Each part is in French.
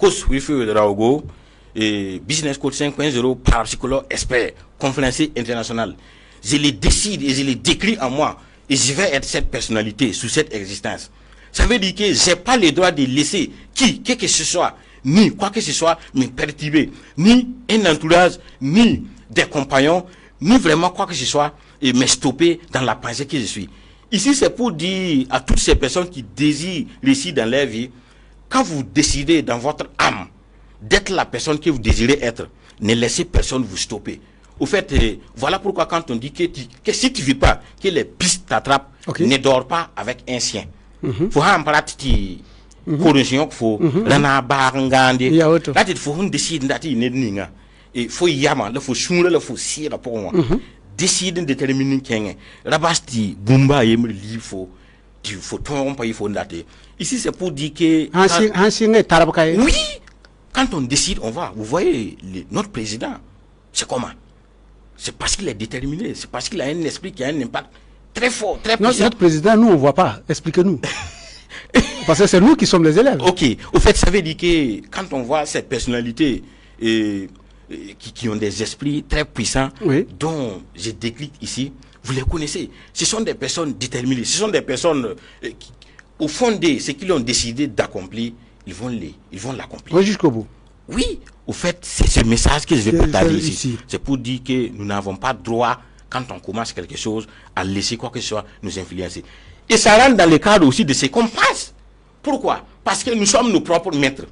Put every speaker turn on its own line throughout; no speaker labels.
coach Wilfried Raogo, business coach 5.0, parapsychologue, expert, conférencier international. Je les décide et je les décris en moi. Et je vais être cette personnalité sous cette existence. Ça veut dire que j'ai pas le droit de laisser qui que ce soit, ni quoi que ce soit, me perturber, ni un entourage, ni des compagnons, ni vraiment quoi que ce soit, et me stopper dans la pensée que je suis. Ici, c'est pour dire à toutes ces personnes qui désirent réussir dans leur vie, quand vous décidez dans votre âme d'être la personne que vous désirez être, ne laissez personne vous stopper. Au fait, voilà pourquoi quand on dit que si tu ne veux pas que les pistes t'attrapent, ne dors pas avec un chien. Faut en parler corrigation faut rana barangande là il faut décider d'ati nedninga et faut yama là faut chunga là faut sira pour moi décider déterminer kenga rabasti bumba yemri li faut tu faut ton pas il faut ndater ici c'est pour dire que oui, quand on décide on va, vous voyez notre président c'est comment, c'est parce qu'il est déterminé, c'est parce qu'il a un esprit qui a un impact très fort, très puissant.
Notre président, nous, on ne voit pas. Expliquez-nous. Parce que c'est nous qui sommes les élèves.
Ok. Au fait, ça veut dire que quand on voit ces personnalités qui ont des esprits très puissants, dont je décline ici, vous les connaissez. Ce sont des personnes déterminées. Ce sont des personnes qui, au fond de ce qu'ils ont décidé d'accomplir, ils vont l'accomplir.
Oui, jusqu'au bout.
Oui. Au fait, c'est ce message que je vais partager ici. C'est pour dire que nous n'avons pas droit, quand on commence quelque chose, à laisser quoi que ce soit nous influencer. Et ça rentre dans le cadre aussi de ce qu'on passe. Pourquoi? Parce que nous sommes nos propres maîtres.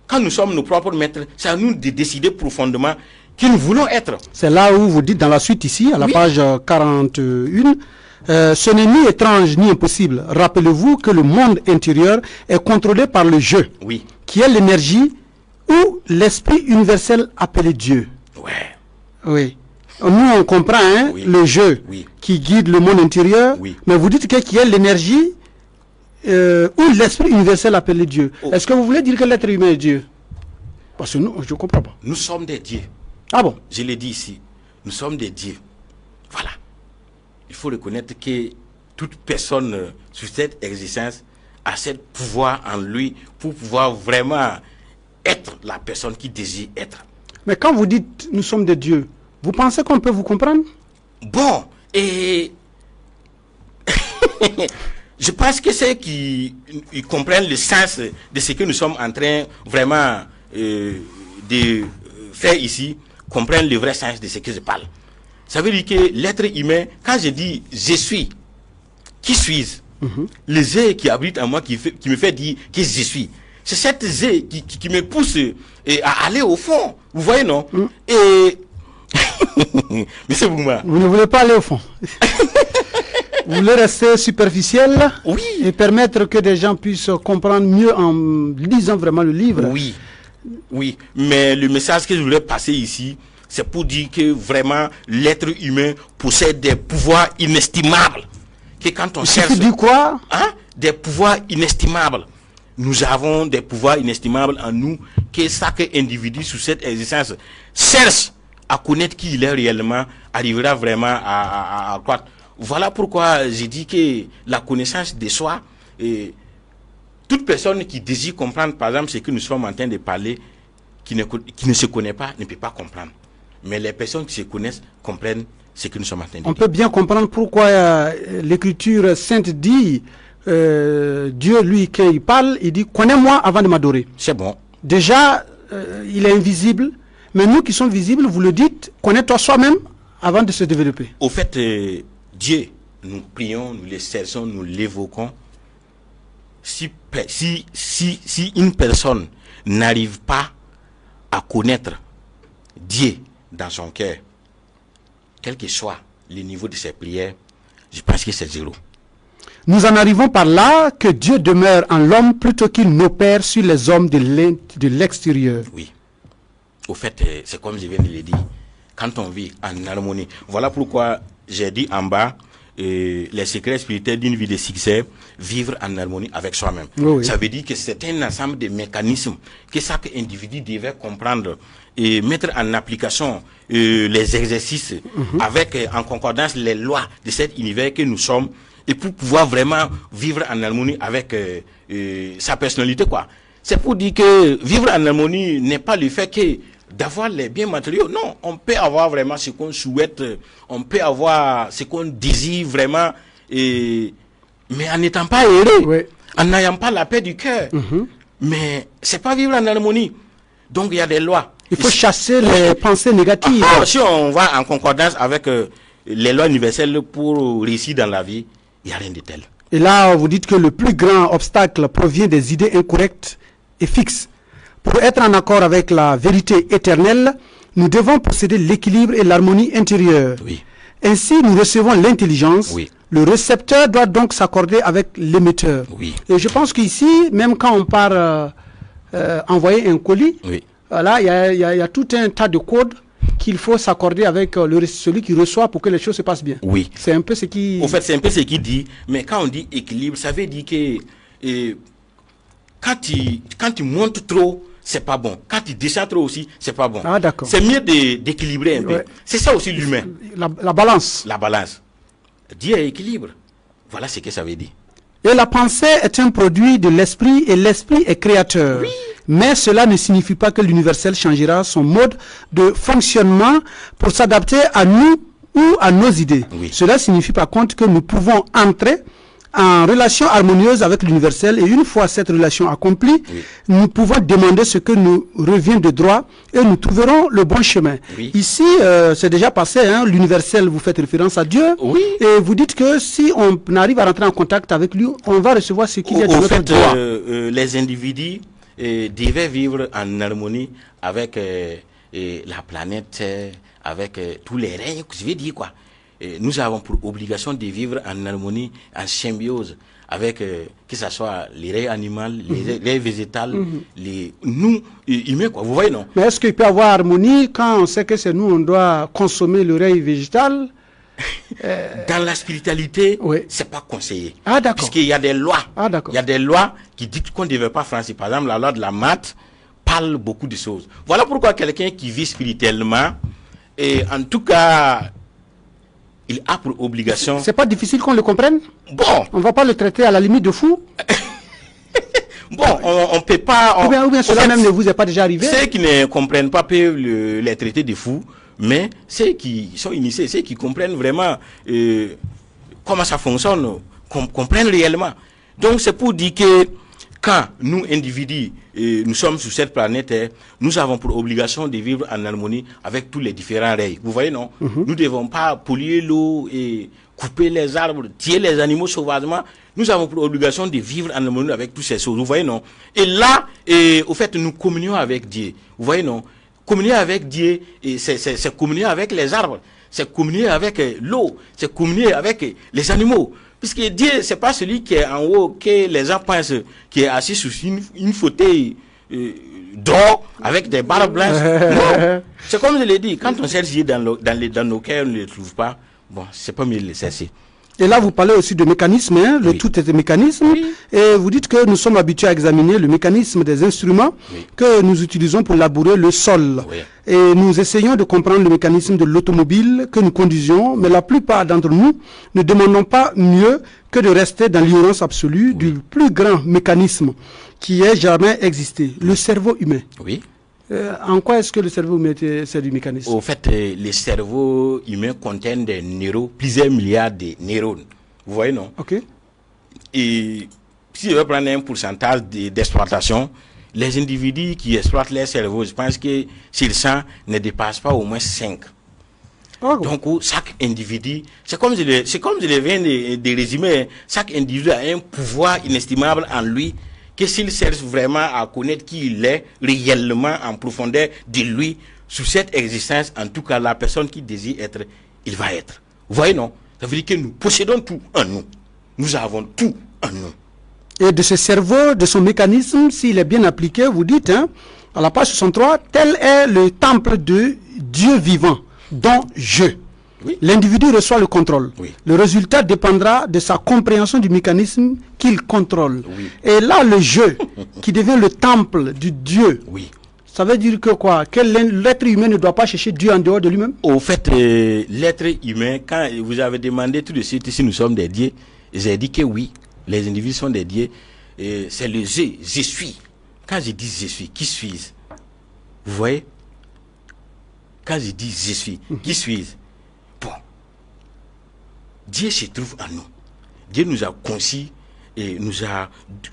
Quand nous sommes nos propres maîtres, c'est à nous de décider profondément qui nous voulons être.
C'est là où vous dites dans la suite ici, à la page 41, ce n'est ni étrange ni impossible. Rappelez-vous que le monde intérieur est contrôlé par le je, qui est l'énergie ou l'esprit universel appelé Dieu. Oui. Nous, on comprend le jeu qui guide le monde intérieur, mais vous dites qu'il y a l'énergie ou l'esprit universel appelé Dieu. Est-ce que vous voulez dire que l'être humain est Dieu? Parce que nous, je ne comprends pas.
Nous sommes des dieux.
Ah bon?
Je l'ai dit ici. Nous sommes des dieux. Voilà. Il faut reconnaître que toute personne sur cette existence a ce pouvoir en lui pour pouvoir vraiment être la personne qui désire être.
Mais quand vous dites nous sommes des dieux, vous pensez qu'on peut vous comprendre?
Bon, et je pense que ceux qui comprennent le sens de ce que nous sommes en train vraiment de faire ici, comprennent le vrai sens de ce que je parle. Ça veut dire que l'être humain, quand je dis je suis, qui suis-je? Le je qui habite en moi, qui me fait dire que je suis. C'est cette je qui me pousse à aller au fond. Vous voyez, non? Et Monsieur Bouma,
vous ne voulez pas aller au fond. Vous voulez rester superficiel et permettre que des gens puissent comprendre mieux en lisant vraiment le livre.
Oui, mais le message que je voulais passer ici, c'est pour dire que vraiment l'être humain possède des pouvoirs inestimables. Que quand on cherche,
dit quoi?
Des pouvoirs inestimables. Nous avons des pouvoirs inestimables en nous que chaque individu sous cette existence cherche à connaître qui il est réellement, arrivera vraiment à croître. Voilà pourquoi j'ai dit que la connaissance de soi, toute personne qui désire comprendre, par exemple, ce que nous sommes en train de parler, qui ne se connaît pas, ne peut pas comprendre. Mais les personnes qui se connaissent comprennent ce que nous sommes en train de dire.
On peut bien comprendre pourquoi l'écriture sainte dit, Dieu, lui, quand il parle, il dit, connais-moi avant de m'adorer.
C'est bon.
Déjà, il est invisible. Mais nous qui sommes visibles, vous le dites, connais-toi soi-même avant de se développer.
Au fait, Dieu, nous prions, nous le cherchons, nous l'évoquons. Si une personne n'arrive pas à connaître Dieu dans son cœur, quel que soit le niveau de ses prières, je pense que c'est zéro.
Nous en arrivons par là que Dieu demeure en l'homme plutôt qu'il n'opère sur les hommes de l'extérieur.
Oui. Au fait, c'est comme je viens de le dire, quand on vit en harmonie. Voilà pourquoi j'ai dit en bas, les secrets spirituels d'une vie de succès, vivre en harmonie avec soi-même. Ça veut dire que c'est un ensemble de mécanismes que chaque individu devait comprendre et mettre en application les exercices avec en concordance les lois de cet univers que nous sommes et pour pouvoir vraiment vivre en harmonie avec sa personnalité, quoi. c'est pour dire que vivre en harmonie n'est pas le fait que d'avoir les biens matériaux. Non, on peut avoir vraiment ce qu'on souhaite, on peut avoir ce qu'on désire vraiment, mais en n'étant pas heureux, en n'ayant pas la paix du cœur. Mais c'est pas vivre en harmonie. Donc il y a des lois.
Il faut chasser les pensées négatives.
Si on va en concordance avec les lois universelles pour réussir dans la vie, il n'y a rien de tel.
Et là, vous dites que le plus grand obstacle provient des idées incorrectes et fixes. Pour être en accord avec la vérité éternelle, nous devons posséder l'équilibre et l'harmonie intérieure.
Oui.
Ainsi, nous recevons l'intelligence.
Oui.
Le récepteur doit donc s'accorder avec l'émetteur.
Oui.
Et je pense qu'ici, même quand on part envoyer un colis,
oui.
Là, il y a tout un tas de codes qu'il faut s'accorder avec celui qui reçoit pour que les choses se passent bien.
Oui.
C'est un peu ce qui...
Au fait, c'est un peu ce qu'il dit. Mais quand on dit équilibre, ça veut dire que quand tu montes trop, c'est pas bon. Quand tu descends trop aussi, c'est pas bon.
Ah, d'accord.
C'est mieux d'équilibrer un peu. C'est ça aussi l'humain.
La balance.
La balance. Dieu est équilibre. Voilà ce que ça veut dire.
Et la pensée est un produit de l'esprit et l'esprit est créateur.
Oui.
Mais cela ne signifie pas que l'universel changera son mode de fonctionnement pour s'adapter à nous ou à nos idées.
Oui.
Cela signifie par contre que nous pouvons entrer en relation harmonieuse avec l'universel et une fois cette relation accomplie, nous pouvons demander ce que nous revient de droit et nous trouverons le bon chemin.
Oui.
Ici, c'est déjà passé, hein, l'universel, vous faites référence à Dieu et vous dites que si on arrive à rentrer en contact avec lui, on va recevoir ce qu'il y a de notre droit.
Les individus devaient vivre en harmonie avec la planète, avec tous les règnes, je vais dire quoi. Nous avons pour obligation de vivre en harmonie, en symbiose, avec que ce soit les règnes animaux, les règnes végétales, nous, humains, quoi. Vous voyez, non?
Mais est-ce qu'il peut y avoir harmonie quand on sait que c'est nous, on doit consommer le règne végétal?
Dans la spiritualité, c'est pas conseillé.
Ah, d'accord.
Puisqu'il y a des lois.
Ah, d'accord.
Il y a des lois qui disent qu'on ne devait pas franchir. Par exemple, la loi de la maths parle beaucoup de choses. Voilà pourquoi quelqu'un qui vit spirituellement, et en tout cas, il a pour obligation...
C'est pas difficile qu'on le comprenne?
Bon.
On va pas le traiter à la limite de fou?
Bon, on peut pas...
Ou bien cela même ne vous est pas déjà arrivé?
Ceux qui ne comprennent pas peuvent les traiter de fous, mais ceux qui sont initiés, ceux qui comprennent vraiment comment ça fonctionne, comprennent réellement. Donc c'est pour dire que quand nous, individus, nous sommes sur cette planète, nous avons pour obligation de vivre en harmonie avec tous les différents règnes. Vous voyez, non? Nous ne devons pas polluer l'eau et couper les arbres, tuer les animaux sauvagement. Nous avons pour obligation de vivre en harmonie avec toutes ces choses. Vous voyez, non? Et là, au fait, nous communions avec Dieu. Vous voyez, non? Communier avec Dieu, c'est communier avec les arbres, c'est communier avec l'eau, c'est communier avec les animaux. Puisque Dieu, c'est pas celui qui est en haut, que les gens pensent, qui est assis sur une fauteuil d'or avec des barres blanches. Non, c'est comme je l'ai dit, quand on cherche Dieu dans nos cœurs, on ne le trouve pas. Bon, c'est pas mieux de le chercher.
Et là, vous parlez aussi de mécanisme, hein, le tout est un mécanisme. Et vous dites que nous sommes habitués à examiner le mécanisme des instruments que nous utilisons pour labourer le sol. Et nous essayons de comprendre le mécanisme de l'automobile que nous conduisons, mais la plupart d'entre nous ne demandons pas mieux que de rester dans l'ignorance absolue du plus grand mécanisme qui ait jamais existé, le cerveau humain.
Oui.
En quoi est-ce que le cerveau humain c'est du mécanisme?
Au fait, le cerveau humain contient des neurones, plusieurs milliards de neurones. Vous voyez, non?
Ok.
Et si je veux prendre un pourcentage d'exploitation, les individus qui exploitent leur cerveau, je pense que sur 100 ne dépassent pas au moins 5. Donc, chaque individu, c'est comme je le viens de résumer, chaque individu a un pouvoir inestimable en lui, que s'il cherche vraiment à connaître qui il est réellement en profondeur de lui, sous cette existence, en tout cas la personne qui désire être, il va être. Vous voyez, non? Ça veut dire que nous possédons tout en nous. Nous avons tout en nous.
Et de ce cerveau, de son mécanisme, s'il est bien appliqué, vous dites, hein, à la page 63, tel est le temple de Dieu vivant, dont je. L'individu reçoit le contrôle. Le résultat dépendra de sa compréhension du mécanisme qu'il contrôle. Et là, le jeu, qui devient le temple du Dieu, ça veut dire que quoi? Que l'être humain ne doit pas chercher Dieu en dehors de lui-même?
Au fait, l'être humain, quand vous avez demandé tout de suite si nous sommes des dieux, j'ai dit que oui, les individus sont des dieux. C'est le je suis. quand je dis je suis, qui suis-je? Vous voyez? Quand je dis je suis, qui suis-je? Bon, Dieu se trouve en nous. Dieu nous a conçus et nous a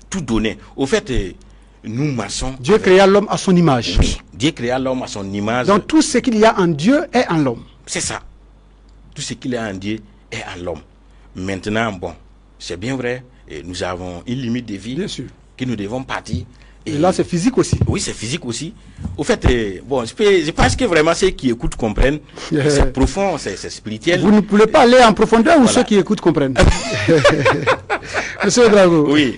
tout donné. Au fait, nous marchons.
Dieu créa l'homme à son image.
Oui, Dieu créa l'homme à son image.
Donc tout ce qu'il y a en Dieu est en l'homme.
C'est ça. Tout ce qu'il y a en Dieu est en l'homme. Maintenant, bon, c'est bien vrai, et nous avons une limite de vie.
Bien sûr.
Que nous devons partir.
Et là, c'est physique aussi.
Oui, c'est physique aussi. Au fait, bon, je pense que vraiment ceux qui écoutent comprennent. C'est profond, c'est spirituel.
Vous ne pouvez pas aller en profondeur ou ceux qui écoutent comprennent? Monsieur Drago.
Oui.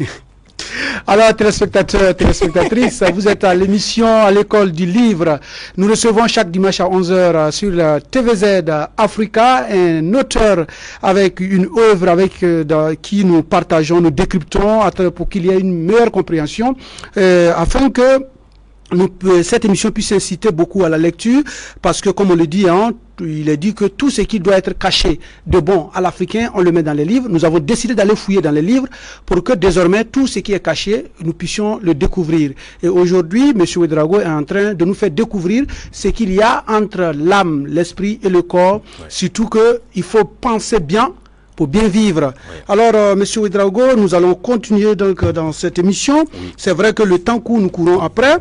Alors, téléspectateurs, téléspectatrices, vous êtes à l'émission à l'école du livre. Nous recevons chaque dimanche à 11h sur la TVZ Africa un auteur avec une œuvre avec qui nous partageons, nous décryptons pour qu'il y ait une meilleure compréhension afin que cette émission puisse inciter beaucoup à la lecture, parce que comme on le dit, il est dit que tout ce qui doit être caché de bon à l'Africain, on le met dans les livres. Nous avons décidé d'aller fouiller dans les livres pour que désormais tout ce qui est caché, nous puissions le découvrir. Et aujourd'hui, M. Ouédraogo est en train de nous faire découvrir ce qu'il y a entre l'âme, l'esprit et le corps, surtout qu'il faut penser bien pour bien vivre. Alors, Monsieur Ouédraogo, nous allons continuer donc dans cette émission. C'est vrai que le temps court, nous courons après.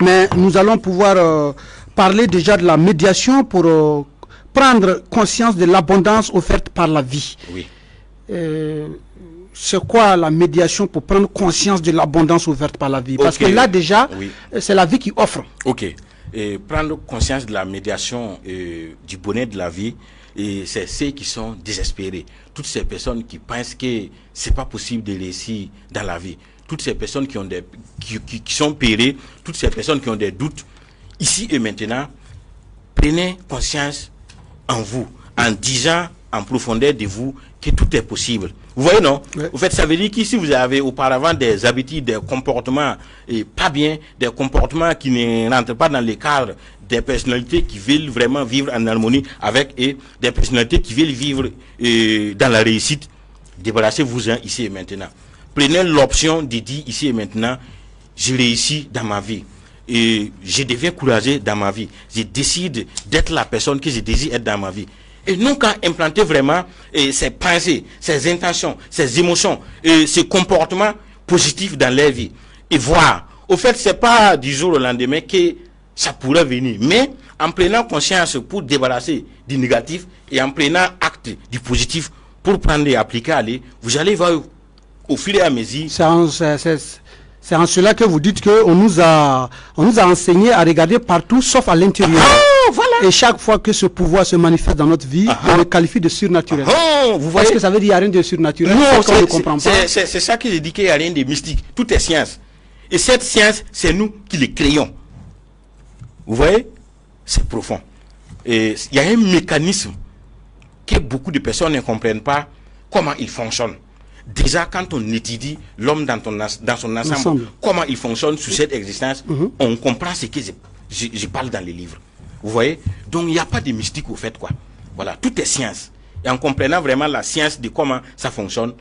Mais nous allons pouvoir parler déjà de la médiation pour prendre conscience de l'abondance offerte par la vie. C'est quoi la médiation pour prendre conscience de l'abondance offerte par la vie? Parce que là déjà, c'est la vie qui offre.
Et prendre conscience de la médiation du bonheur de la vie, et c'est ceux qui sont désespérés. Toutes ces personnes qui pensent que c'est pas possible de réussir dans la vie. Toutes ces personnes qui ont qui sont pérées, toutes ces personnes qui ont des doutes, ici et maintenant, prenez conscience en vous, en disant en profondeur de vous que tout est possible. Vous voyez, non? Au fait, ça veut dire qu'ici, vous avez auparavant des habitudes, des comportements pas bien, des comportements qui ne rentrent pas dans le cadre des personnalités qui veulent vraiment vivre en harmonie avec et des personnalités qui veulent vivre dans la réussite. Débarrassez-vous-en ici et maintenant. Prenez l'option de dire ici et maintenant, je réussis dans ma vie. Et je deviens courageux dans ma vie. Je décide d'être la personne que je désire être dans ma vie. Et non qu'à implanter vraiment ses pensées, ses intentions, ses émotions, ses comportements positifs dans leur vie. Et voir. Au fait, c'est pas du jour au lendemain que ça pourrait venir. Mais en prenant conscience pour débarrasser du négatif et en prenant acte du positif pour prendre et appliquer, vous allez voir au fur et à mesure.
C'est en cela que vous dites qu'on nous a enseigné à regarder partout sauf à l'intérieur. Et chaque fois que ce pouvoir se manifeste dans notre vie, on le qualifie de surnaturel.
Vous voyez?
Est-ce que ça veut dire qu'il n'y a rien de surnaturel?
Non, c'est ça que je dis qu'il n'y a rien de mystique. Tout est science. Et cette science, c'est nous qui le créons. Vous voyez? C'est profond. Et il y a un mécanisme que beaucoup de personnes ne comprennent pas comment il fonctionne. Déjà, quand on étudie l'homme dans son ensemble, comment il fonctionne sous cette existence, on comprend ce que je parle dans les livres. Vous voyez? Donc, il n'y a pas de mystique au fait, quoi. Voilà, tout est science. Et en comprenant vraiment la science de comment ça fonctionne,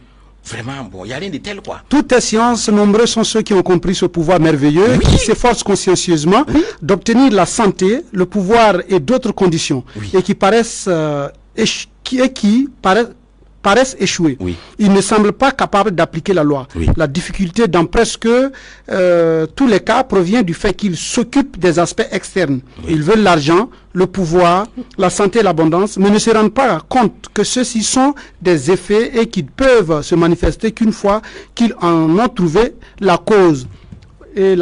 vraiment, bon, il n'y a rien de tel, quoi.
Toute est science, nombreux sont ceux qui ont compris ce pouvoir merveilleux, qui s'efforcent consciencieusement d'obtenir la santé, le pouvoir et d'autres conditions, et qui paraissent paraissent échouer. Ils ne semblent pas capables d'appliquer la loi. La difficulté dans presque tous les cas provient du fait qu'ils s'occupent des aspects externes. Ils veulent l'argent, le pouvoir, la santé et l'abondance, mais ne se rendent pas compte que ceux-ci sont des effets et qu'ils peuvent se manifester qu'une fois qu'ils en ont trouvé la cause. Et